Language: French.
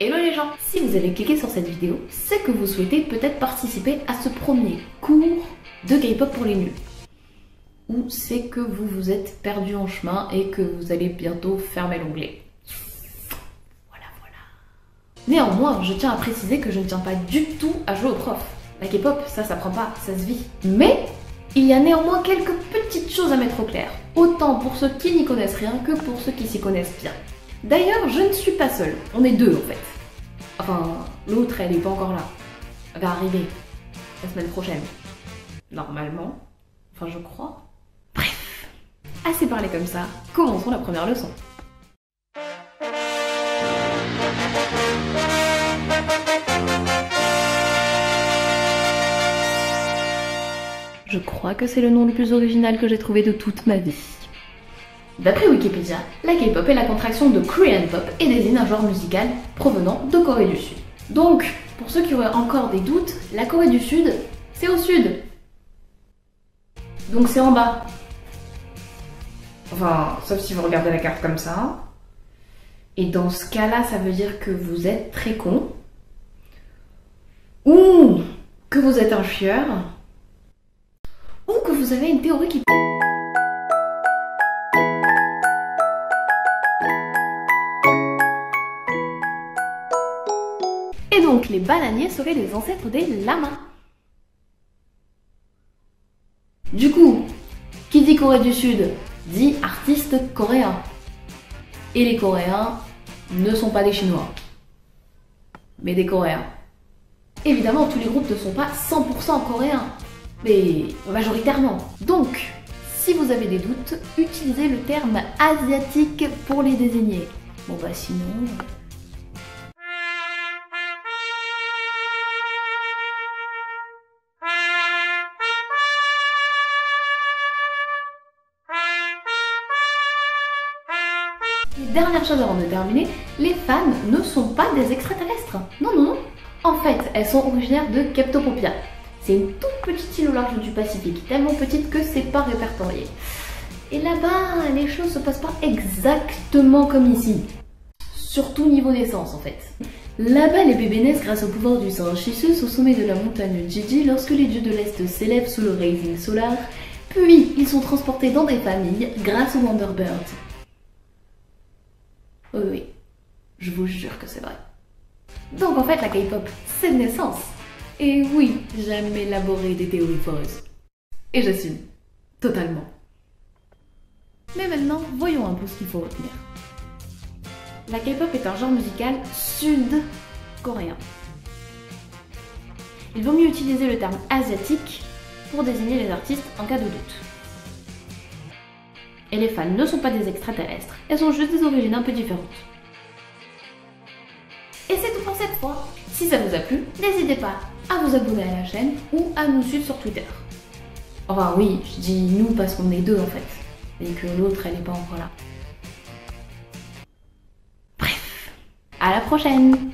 Hello les gens! Si vous avez cliqué sur cette vidéo, c'est que vous souhaitez peut-être participer à ce premier cours de K-pop pour les nuls. Ou c'est que vous vous êtes perdu en chemin et que vous allez bientôt fermer l'onglet. Voilà. Néanmoins, je tiens à préciser que je ne tiens pas du tout à jouer au prof. La K-pop, ça s'apprend pas, ça se vit. Mais il y a néanmoins quelques petites choses à mettre au clair. Autant pour ceux qui n'y connaissent rien que pour ceux qui s'y connaissent bien. D'ailleurs, je ne suis pas seule. On est deux en fait. Enfin, l'autre, elle est pas encore là. Elle va arriver la semaine prochaine. Normalement. Enfin, je crois. Bref. Assez parlé comme ça. Commençons la première leçon. Je crois que c'est le nom le plus original que j'ai trouvé de toute ma vie. D'après Wikipédia, la K-pop est la contraction de Korean Pop et désigne un genre musical provenant de Corée du Sud. Donc, pour ceux qui auraient encore des doutes, la Corée du Sud, c'est au sud. Donc c'est en bas. Enfin, sauf si vous regardez la carte comme ça. Et dans ce cas-là, ça veut dire que vous êtes très con. Ou que vous êtes un chieur. Ou que vous avez une théorie qui... Et donc, les bananiers seraient les ancêtres des lamas. Du coup, qui dit Corée du Sud, dit artiste coréen. Et les Coréens ne sont pas des Chinois, mais des Coréens. Évidemment, tous les groupes ne sont pas 100% coréens, mais majoritairement. Donc, si vous avez des doutes, utilisez le terme asiatique pour les désigner. Bon bah sinon... Dernière chose avant de terminer, les fans ne sont pas des extraterrestres. Non. En fait, elles sont originaires de Keptopopia. C'est une toute petite île au large du Pacifique, tellement petite que c'est pas répertorié. Et là-bas, les choses se passent pas exactement comme ici. Surtout niveau naissance en fait. Là-bas, les bébés naissent grâce au pouvoir du sang Shisus au sommet de la montagne Gigi lorsque les dieux de l'Est s'élèvent sous le rising solar. Puis, ils sont transportés dans des familles grâce aux Wonderbirds. Oui, je vous jure que c'est vrai. Donc en fait, la K-pop, c'est de naissance. Et oui, j'aime élaborer des théories fausses. Et j'assume. Totalement. Mais maintenant, voyons un peu ce qu'il faut retenir. La K-pop est un genre musical sud-coréen. Il vaut mieux utiliser le terme asiatique pour désigner les artistes en cas de doute. Et les fans ne sont pas des extraterrestres, elles ont juste des origines un peu différentes. Et c'est tout pour cette fois. Si ça vous a plu, n'hésitez pas à vous abonner à la chaîne ou à nous suivre sur Twitter. Enfin oui, je dis nous parce qu'on est deux en fait, et que l'autre elle est pas encore là. Bref, à la prochaine!